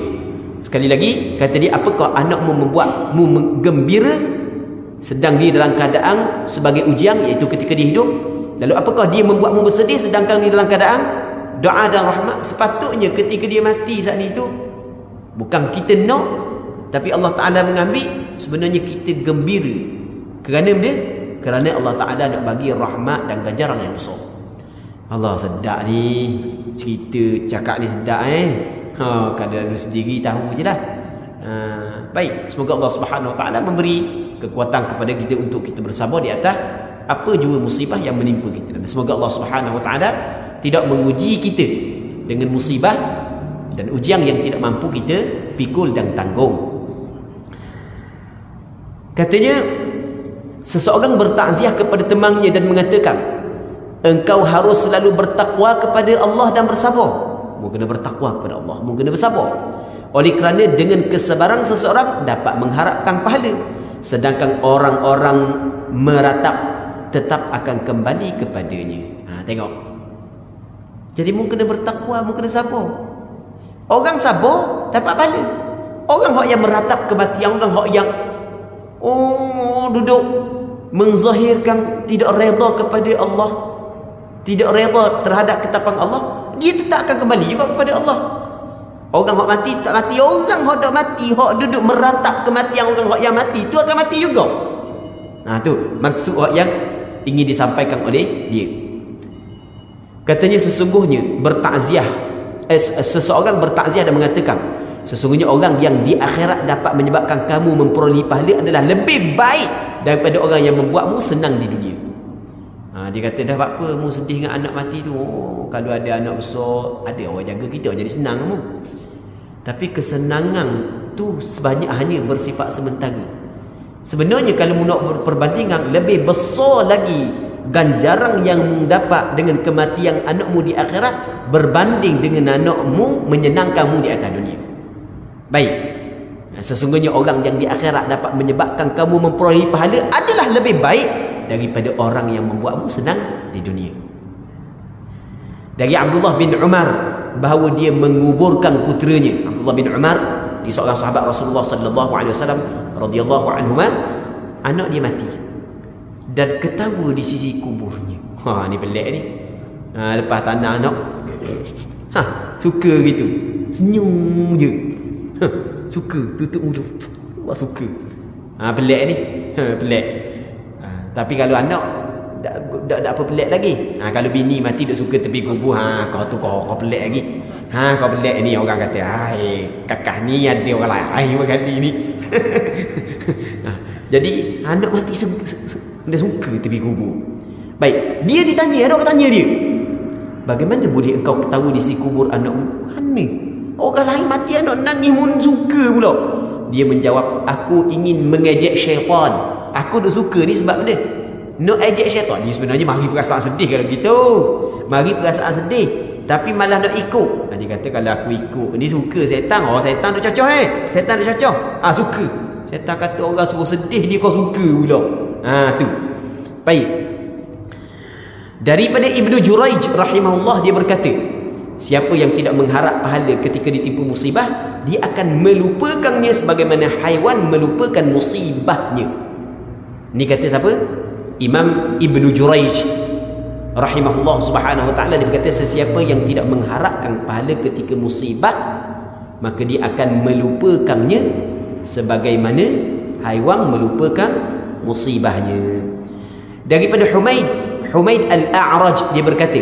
Sekali lagi kata dia, apakah anakmu membuatmu gembira sedang dia dalam keadaan sebagai ujian, iaitu ketika dia hidup? Lalu apakah dia membuatmu bersedih sedangkan dia dalam keadaan doa dan rahmat? Sepatutnya ketika dia mati saat itu, bukan kita nak, tapi Allah Ta'ala mengambil, sebenarnya kita gembira. Kerana dia Kerana Allah Ta'ala nak bagi rahmat dan ganjaran yang besar. Allah, sedap ni cerita cakap ni, sedap kadang lu sendiri tahu je lah. Baik, semoga Allah Subhanahu Wa Ta'ala memberi kekuatan kepada kita untuk kita bersabar di atas apa jua musibah yang menimpa kita. Dan semoga Allah Subhanahu Wa Ta'ala tidak menguji kita dengan musibah dan ujian yang tidak mampu kita pikul dan tanggung. Katanya, seseorang bertakziah kepada temannya dan mengatakan, engkau harus selalu bertakwa kepada Allah dan bersabar. Mu kena bertakwa kepada Allah, mu kena bersabar. Oleh kerana dengan kesabaran seseorang dapat mengharapkan pahala, sedangkan orang-orang meratap tetap akan kembali kepadanya. Tengok. Jadi mu kena bertakwa, mu kena sabar. Orang sabar dapat pahala. Orang yang meratap kematian, orang yang duduk menzahirkan tidak redha kepada Allah, tidak redha terhadap ketetapan Allah, dia tetap akan kembali juga kepada Allah. Orang hak mati tak mati, orang hak dak mati, hak duduk meratap kematian orang hak yang mati, tu akan mati juga. Tu maksud hak yang ingin disampaikan oleh dia. Katanya sesungguhnya bertakziah, seseorang bertakziah dan mengatakan, sesungguhnya orang yang di akhirat dapat menyebabkan kamu memperoleh pahala adalah lebih baik daripada orang yang membuatmu senang di dunia. Dia kata, dah apa mu sedih dengan anak mati tu? Kalau ada anak besar, ada orang jaga kita, orang jadi senang kamu. Tapi kesenangan tu sebanyak hanya bersifat sementara. Sebenarnya kalau mu nak perbandingan, lebih besar lagi ganjaran yang mu dapat dengan kematian anakmu di akhirat berbanding dengan anakmu menyenangkanmu di atas dunia. Baik, sesungguhnya orang yang di akhirat dapat menyebabkan kamu memperoleh pahala adalah lebih baik daripada orang yang membuatmu senang di dunia. Dari Abdullah bin Umar bahawa dia menguburkan puteranya. Abdullah bin Umar, di seorang sahabat Rasulullah sallallahu alaihi wasallam radhiyallahu anhuma, anak dia mati dan ketawa di sisi kuburnya. Ni pelik ni. Lepas tanah anak, suka gitu, senyum je. Suka, tutup mulut. Wah, suka. Pelik ni. Pelik. Tapi kalau anak tak apa pelik lagi. Kalau bini mati duk suka tepi kubur, kau pelik lagi. Kau pelik ni, orang kata, kakak ni ada orang lain berkati ni. Jadi anak mati dia suka tepi kubur. Baik, dia ditanya, anak tanya dia, bagaimana boleh engkau ketawa di sisi kubur anakmu? Mana? Orang lain mati anak nangis mun suka pula. Dia menjawab, aku ingin mengejek syaitan. Aku duk suka ni sebab benda nak ejek syaitan. Dia sebenarnya mari perasaan sedih kalau gitu. Mari perasaan sedih, tapi malah nak ikut. Dia kata, kalau aku ikut ni suka syaitan. Syaitan tu cocok Syaitan tu cocok. Suka. Syaitan kata orang suruh sedih, dia kau suka pula. Tu. Baik. Daripada Ibnu Juraij rahimahullah, dia berkata, siapa yang tidak mengharap pahala ketika ditimpa musibah, dia akan melupakannya sebagaimana haiwan melupakan musibahnya. Ini kata siapa? Imam Ibnu Juraij rahimahullah subhanahu wa ta'ala. Dia berkata, sesiapa yang tidak mengharapkan pahala ketika musibah, maka dia akan melupakannya sebagaimana haiwan melupakan musibahnya. Daripada Humaid Al-A'raj, dia berkata,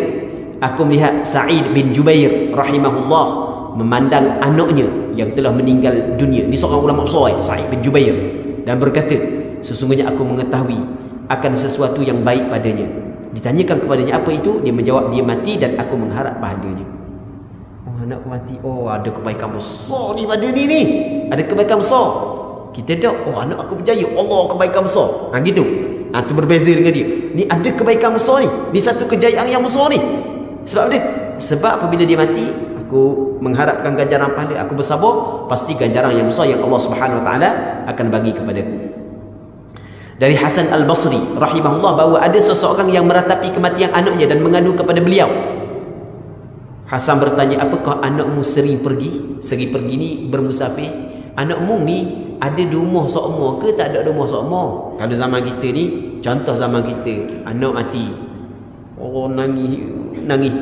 aku melihat Sa'id bin Jubair rahimahullah memandang anaknya yang telah meninggal dunia. Ini seorang ulama besar, Sa'id bin Jubair, dan berkata, sesungguhnya aku mengetahui akan sesuatu yang baik padanya. Ditanyakan kepadanya apa itu, dia menjawab, dia mati dan aku mengharap pahalanya. Anakku mati, ada kebaikan besar ni pada ni. Ada kebaikan besar. Kita dah, anak aku berjaya, Allah, kebaikan besar. Gitu. Itu berbeza dengan dia. Ni ada kebaikan besar ni. Ni satu kejayaan yang besar ni. Sebab apa? Sebab apabila dia mati, aku mengharapkan ganjaran pahala, aku bersabar, pasti ganjaran yang besar yang Allah Subhanahu Wa Taala akan bagi kepadaku. Dari Hasan Al-Basri rahimahullah, bahawa ada seseorang yang meratapi kematian anaknya dan mengadu kepada beliau. Hasan bertanya, apakah anakmu sering pergi ni bermusafir? Anakmu ni ada di rumah seumur ke tak ada di rumah seumur? Kalau zaman kita ni, contoh zaman kita, anak mati, nangis.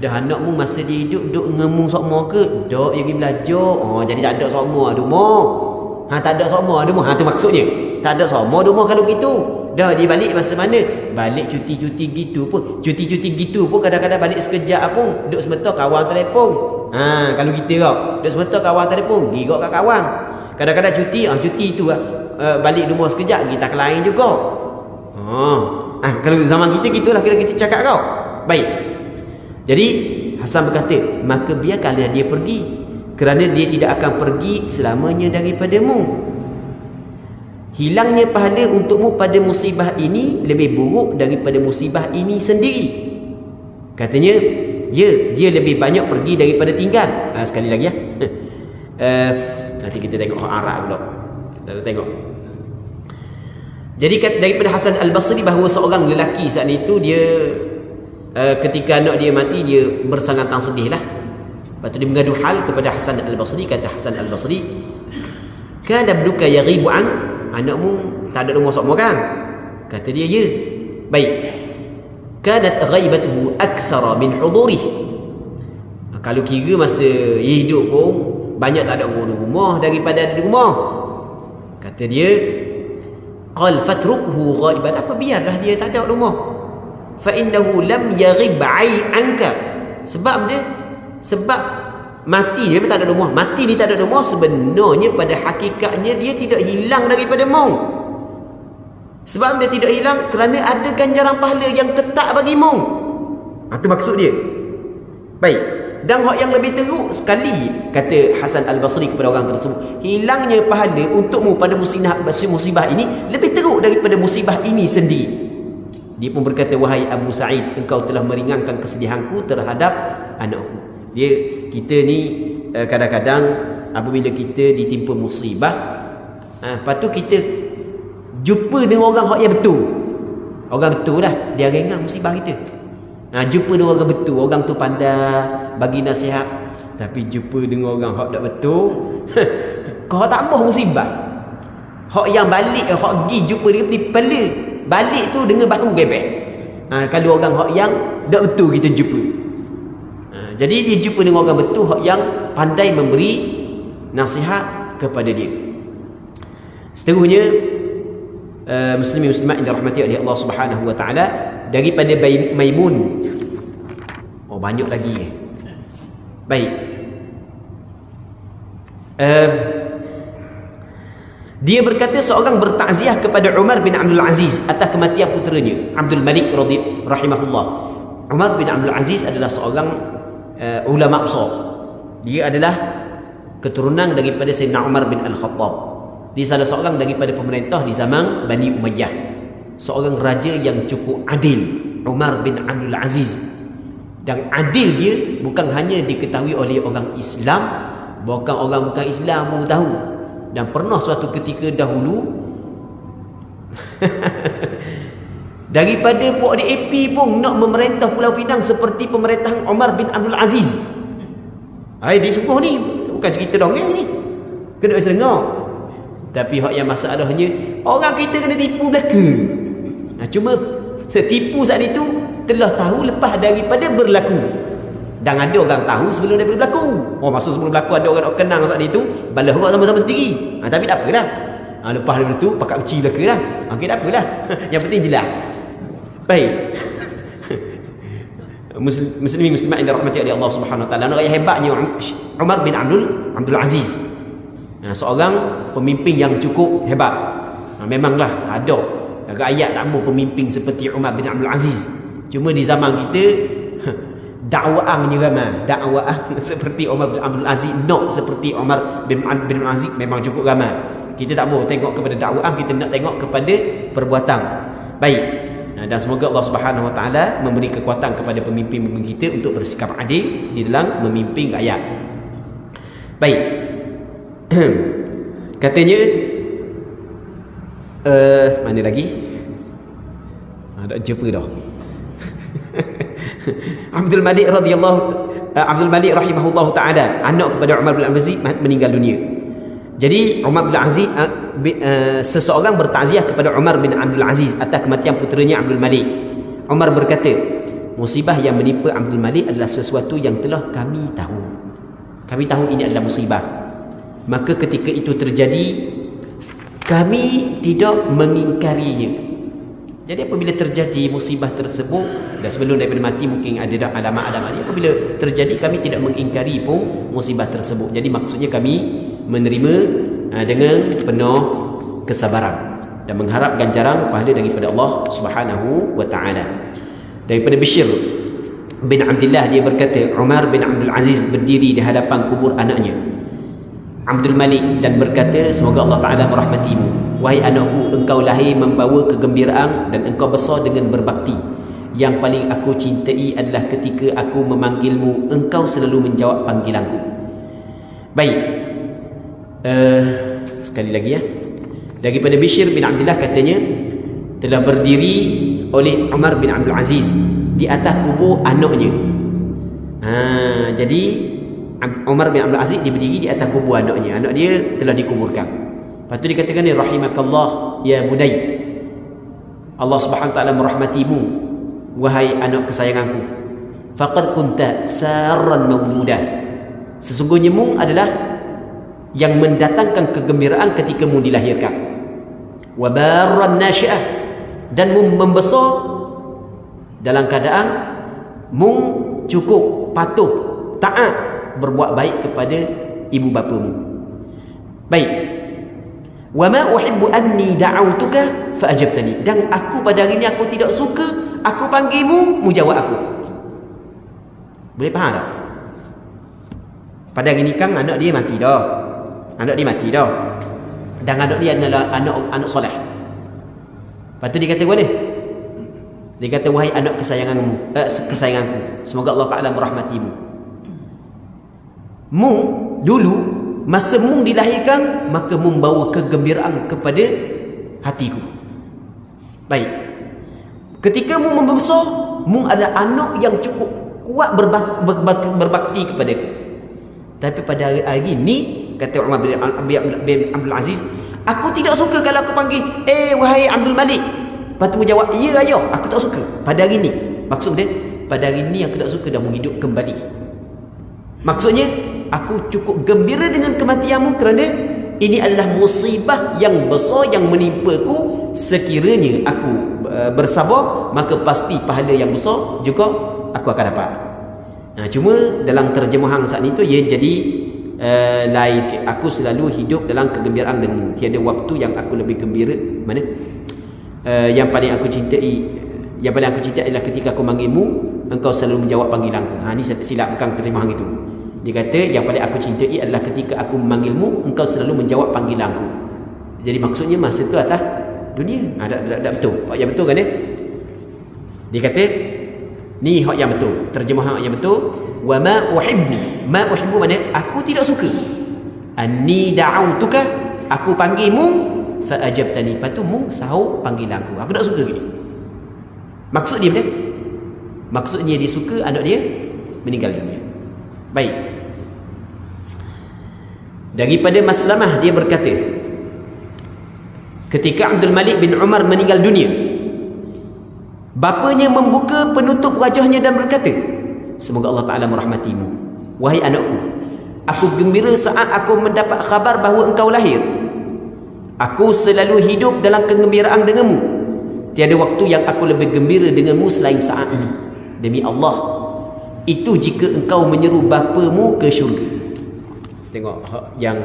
Dah anakmu masa dia hidup duk ngemu seumur ke? Duk pergi belajar. Jadi tak ada seumur di rumah. Tak ada seumur di rumah. Tu maksudnya. Tak ada seumur di rumah kalau gitu. Dah dia balik masa mana? Balik cuti-cuti gitu pun. Cuti-cuti gitu pun kadang-kadang balik sekejap pun duduk sebentar kawan telefon. Kalau kita kau duduk sebentar kawan telefon, pergi kau kat kawan. Kadang-kadang cuti tu balik rumah sekejap, kita ke lain juga. Kalau zaman kita gitulah kira kita cakap kau. Baik. Jadi Hasan berkata, maka biarkanlah dia pergi, kerana dia tidak akan pergi selamanya daripadamu. Hilangnya pahala untukmu pada musibah ini lebih buruk daripada musibah ini sendiri. Katanya, dia lebih banyak pergi daripada tinggal. Sekali lagi ya. Nanti kita tengok orang Arab pula. Kita tengok. Jadi daripada Hasan Al-Basri bahawa seorang lelaki saat itu dia ketika anak dia mati, dia bersangatan sedih lah. Lepas tu dia mengadu hal kepada Hasan Al-Basri. Kata Hasan Al-Basri, kana abduka yaghibu an, anakmu tak ada rumah semua kan? Kata dia, ya. Baik. Kanat ghaibatuhu akthara min hudurih. Kalau kira masa hidup pun banyak tak ada rumah daripada ada di rumah. Kata dia, qal fatrukhu ghaiban, apa biarlah dia tak ada rumah. Fa innahu lam yaghib anka, sebab mati dia memang tak ada rumah. Mati ni tak ada rumah, sebenarnya pada hakikatnya dia tidak hilang daripada maut. Sebab dia tidak hilang kerana ada ganjaran pahala yang tetap bagi maut. Itu maksud dia. Baik. Dan hak yang lebih teruk sekali, kata Hasan Al-Basri kepada orang tersebut, hilangnya pahala untukmu pada musibah ini lebih teruk daripada musibah ini sendiri. Dia pun berkata, wahai Abu Sa'id, engkau telah meringankan kesedihanku terhadap anakku. Kita ni kadang-kadang apabila kita ditimpa musibah, lepas tu kita jumpa dengan orang hak yang betul. Orang betul lah, dia ringan musibah kita. Jumpa dengan orang betul, orang tu pandai bagi nasihat. Tapi jumpa dengan orang hak tak betul, kau tak mahu musibah. Hak yang balik, hak pergi jumpa dia ni pela, balik tu dengan batu gebek. Kalau orang hak yang tak betul kita jumpa, jadi dia jumpa dengan orang betul hak yang pandai memberi nasihat kepada dia. Seterusnya, muslimin muslimat yang dirahmati oleh Allah Subhanahu wa taala, daripada Maimun. Banyak lagi. Baik. Dia berkata seorang bertakziah kepada Umar bin Abdul Aziz atas kematian puteranya Abdul Malik rahimahullah. Umar bin Abdul Aziz adalah seorang ulama besar. Dia adalah keturunan daripada Sayyidina Umar bin Al-Khattab. Dia salah seorang daripada pemerintah di zaman Bani Umayyah. Seorang raja yang cukup adil, Umar bin Abdul Aziz. Dan adil dia bukan hanya diketahui oleh orang Islam, bahkan orang bukan Islam pun tahu. Dan pernah suatu ketika dahulu daripada puak DAP pun nak memerintah Pulau Pinang seperti pemerintahan Umar bin Abdul Aziz. Dia sungguh ni bukan cerita dongeng ni, kena serengok. Tapi hak yang masalahnya, orang kita kena tipu belaka. Cuma tipu saat itu telah tahu lepas daripada berlaku. Dan ada orang tahu sebelum daripada berlaku. Masa sebelum berlaku ada orang kenang saat itu, balas orang sama-sama sendiri. Tapi tak apalah. Lepas daripada itu pakat uci belaka lah. Okay, tak apalah. Yang penting jelas. Baik. Muslimin muslimat yang dirahmati oleh Allah Subhanahu wa taala. Orang yang hebatnya Umar bin Abdul Aziz. Seorang pemimpin yang cukup hebat. Memanglah ada rakyat tak mahu pemimpin seperti Umar bin Abdul Aziz. Cuma di zaman kita dakwaannya ramai. Dakwaan seperti Umar bin Abdul Aziz, nak seperti Umar bin Abdul Aziz memang cukup ramai. Kita tak mahu tengok kepada dakwaan, kita nak tengok kepada perbuatan. Baik. Dan semoga Allah Subhanahu wa taala memberi kekuatan kepada pemimpin-pemimpin kita untuk bersikap adil di dalam memimpin rakyat. Baik. Katanya mana lagi? Tak jumpa dah. Abdul Malik rahimahullahu taala, anak kepada Umar bin Abdul Aziz, meninggal dunia. Jadi Umar bin Aziz, seseorang bertakziah kepada Umar bin Abdul Aziz atas kematian puteranya Abdul Malik. Umar berkata, musibah yang menimpa Abdul Malik adalah sesuatu yang telah kami tahu. Kami tahu ini adalah musibah. Maka ketika itu terjadi, kami tidak mengingkarinya. Jadi apabila terjadi musibah tersebut, dan sebelum daripada mati mungkin ada dah alamat-alamat ni, apabila terjadi kami tidak mengingkari pun musibah tersebut. Jadi maksudnya kami menerima dengan penuh kesabaran dan mengharap ganjaran pahala daripada Allah Subhanahu wa taala. Daripada Bishr bin Abdullah, dia berkata, Umar bin Abdul Aziz berdiri di hadapan kubur anaknya Abdul Malik dan berkata, semoga Allah Ta'ala merahmatimu. Wahai anakku, engkau lahir membawa kegembiraan dan engkau besar dengan berbakti. Yang paling aku cintai adalah ketika aku memanggilmu, engkau selalu menjawab panggilanku. Baik, sekali lagi ya. Daripada Bishr bin Abdullah katanya, telah berdiri oleh Umar bin Abdul Aziz di atas kubur anaknya. Jadi Umar bin Abdul Aziz dia berdiri di atas kubur anaknya. Anak dia telah dikuburkan. Lepas tu dikatakan ni, rahimakallah ya bunay, Allah Subhanahu wa taala merahmatimu wahai anak kesayanganku. Faqad kunta sarran mauluda, sesungguhnya mu adalah yang mendatangkan kegembiraan ketika mu dilahirkan. Wa barran nasyi'ah, dan mu membesar dalam keadaan mu cukup patuh, taat, berbuat baik kepada ibu bapamu. Baik. Wa ma uhibbu anni da'autuka fa ajabtani, dan aku pada hari ini aku tidak suka aku panggilmu, mu jawab aku. Boleh faham tak? Pada hari ini kan anak dia mati dah. Anak dia mati dah. Dan anak dia adalah anak soleh. Lepas tu dia kata apa ni? Dia kata, wahai anak kesayanganmu, kesayanganku, semoga Allah Ta'ala merahmatimu. Mu dulu masa mu dilahirkan, maka mu membawa kegembiraan kepada hatiku. Baik. Ketika mu membesar, mu adalah anak yang cukup kuat berbakti kepadaku. Tapi pada hari ini, kata Umar bin Abdul Aziz, aku tidak suka kalau aku panggil, wahai Abdul Malik. Lepas tu mu jawab, ya ayah, aku tak suka. Pada hari ini, maksud dia, pada hari ini aku tak suka dah mu hidup kembali. Maksudnya, aku cukup gembira dengan kematianmu kerana ini adalah musibah yang besar yang menimpaku. Sekiranya aku bersabar, maka pasti pahala yang besar juga aku akan dapat. Cuma dalam terjemahan saat itu ia jadi lain sikit. Aku selalu hidup dalam kegembiraan denganmu. Tiada waktu yang aku lebih gembira. Mana? Yang paling aku cintai adalah ketika aku manggilmu, engkau selalu menjawab panggilanku. Ni silap bukan terjemahan itu. Dia kata, yang paling aku cintai adalah ketika aku memanggilmu, engkau selalu menjawab panggilanku. Jadi maksudnya masa itu atas dunia. Tak betul. Hak yang betul kan dia? Dia kata, ni hak yang betul. Terjemahan hak yang betul. Wa ma uhibbu. Ma uhibbu mana? Aku tidak suka. Anni da'autuka, aku panggilmu, fa ajabtani. Lepas tu mu sahut panggilanku. Aku tak suka gini. Maksud dia mana? Maksudnya dia suka anak dia meninggal dunia. Baik. Daripada Maslamah, dia berkata, ketika Abdul Malik bin Umar meninggal dunia, bapanya membuka penutup wajahnya dan berkata, semoga Allah Ta'ala merahmatimu. Wahai anakku, aku gembira saat aku mendapat khabar bahawa engkau lahir. Aku selalu hidup dalam kegembiraan denganmu. Tiada waktu yang aku lebih gembira denganmu selain saat ini. Demi Allah, itu jika engkau menyeru bapamu ke syurga. Tengok yang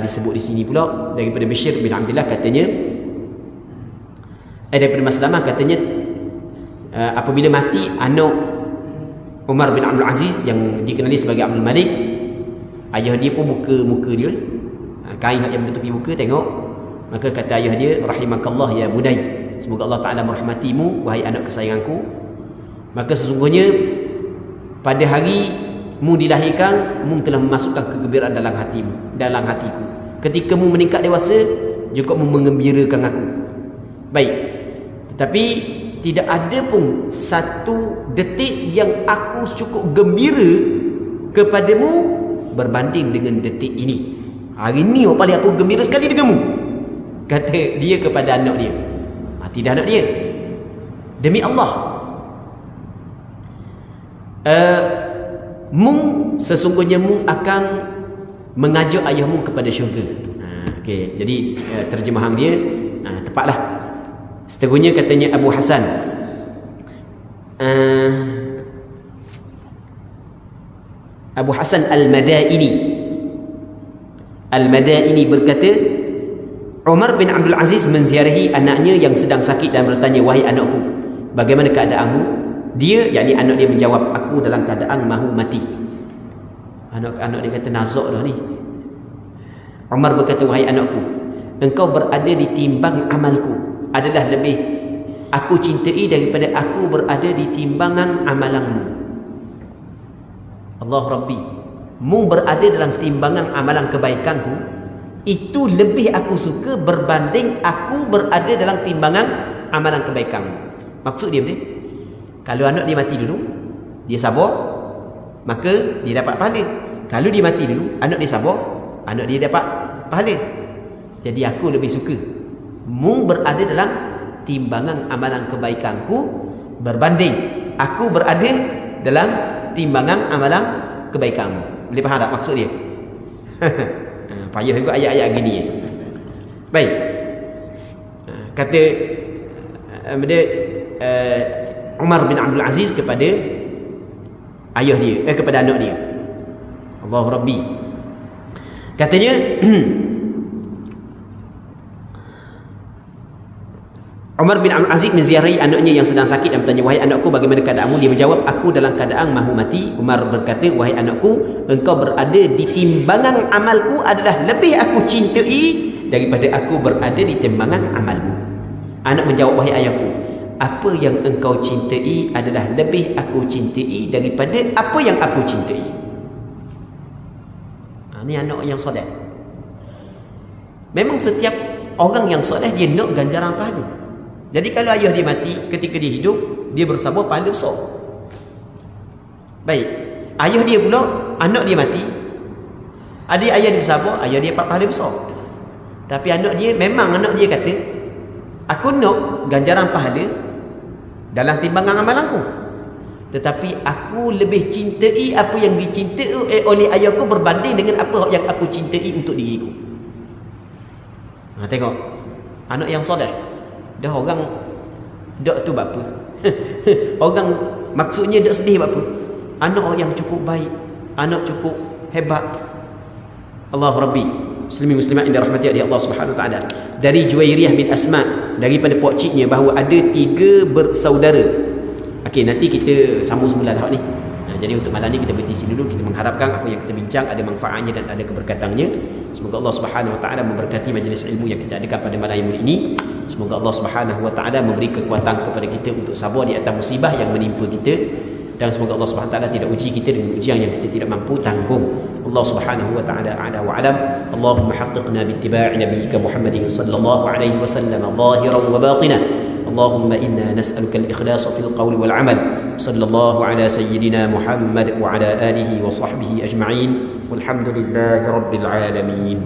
disebut di sini pula daripada Bishr bin Abdullah katanya, daripada Maslamah katanya, apabila mati anak Umar bin Abdul Aziz yang dikenali sebagai Abdul Malik, ayah dia pun buka muka dia, kain yang menutupi muka, tengok. Maka kata ayah dia, rahimakallah ya bunay, semoga Allah Ta'ala merahmatimu wahai anak kesayanganku. Maka sesungguhnya pada hari mu dilahirkan, mu telah memasukkan kegembiraan dalam hatimu, dalam hatiku. Ketika mu meningkat dewasa, juga mu mengembirakan aku. Baik. Tetapi tidak ada pun satu detik yang aku cukup gembira kepadamu berbanding dengan detik ini. Hari ini paling aku gembira sekali denganmu, kata dia kepada anak dia. Tidak anak dia. Demi Allah, Mung sesungguhnya mung akan mengajak ayahmu kepada syurga. Okey, jadi terjemahan dia tepatlah. Seterusnya katanya Abu Hasan Abu Hasan Al-Madaini berkata, Umar bin Abdul Aziz menziarahi anaknya yang sedang sakit dan bertanya, wahai anakku, bagaimana keadaanmu? Dia, yakni anak dia menjawab, aku dalam keadaan mahu mati. Anak dia kata, nazak dah ni. Umar berkata, wahai anakku, engkau berada di timbang amalku adalah lebih aku cintai daripada aku berada di timbangan amalanmu. Allah Rabbi, mu berada dalam timbangan amalan kebaikanku, itu lebih aku suka berbanding aku berada dalam timbangan amalan kebaikanmu. Maksud dia ni, kalau anak dia mati dulu, dia sabar, maka dia dapat pahala. Kalau dia mati dulu, anak dia sabar, anak dia dapat pahala. Jadi aku lebih suka mu berada dalam timbangan amalan kebaikanku berbanding aku berada dalam timbangan amalan kebaikanmu. Boleh faham tak maksud dia? Payah juga ayat-ayat gini. Baik. Kata Umar bin Abdul Aziz kepada ayah dia, kepada anak dia. Allahu Rabbi. Katanya Umar bin Abdul Aziz menziarahi anaknya yang sedang sakit dan bertanya, wahai anakku, bagaimana keadaanmu? Dia menjawab, aku dalam keadaan mahu mati. Umar berkata, wahai anakku, engkau berada di timbangan amalku adalah lebih aku cintai daripada aku berada di timbangan amalmu. Anak menjawab, wahai ayahku, apa yang engkau cintai adalah lebih aku cintai daripada apa yang aku cintai. Ini anak yang soleh. Memang setiap orang yang soleh dia nak ganjaran pahala. Jadi kalau ayah dia mati ketika dia hidup, dia bersabar, pahala besar. Baik, ayah dia pula, anak dia mati, adik ayah dia bersabar, ayah dia dapat pahala besar. Tapi anak dia, memang anak dia kata, aku nak ganjaran pahala dalam timbangan amalanku, tetapi aku lebih cintai apa yang dicintai oleh ayahku berbanding dengan apa yang aku cintai untuk diriku. Tengok, anak yang soleh. Dah orang dak tu apa? Orang maksudnya dak sedih apa? Anak yang cukup baik, anak cukup hebat. Allah Rabbi, muslimin muslimat yang dirahmati oleh Allah Subhanahu wa taala. Dari Juwairiyah bin Asma, daripada pokciknya bahawa ada 3 bersaudara. Okey, nanti kita sambung semula dah ni. Jadi untuk malam ni kita berhenti sini dulu. Kita mengharapkan apa yang kita bincang ada manfaatnya dan ada keberkatannya. Semoga Allah Subhanahu wa taala memberkati majlis ilmu yang kita adakan pada malam ini. Semoga Allah Subhanahu wa taala memberi kekuatan kepada kita untuk sabar di atas musibah yang menimpa kita, dan semoga Allah Subhanahu wa taala tidak uji kita dengan ujian yang kita tidak mampu tanggung. Allah Subhanahu wa taala a'la wa a'lam. Allahumma haqqiqna bi ittiba'i nabiyyika Muhammadin sallallahu alaihi wasallam zahiran wa batinan. اللهم إنا نسألك الإخلاص في القول والعمل. صلى الله على سيدنا محمد وعلى آله وصحبه أجمعين والحمد لله رب العالمين.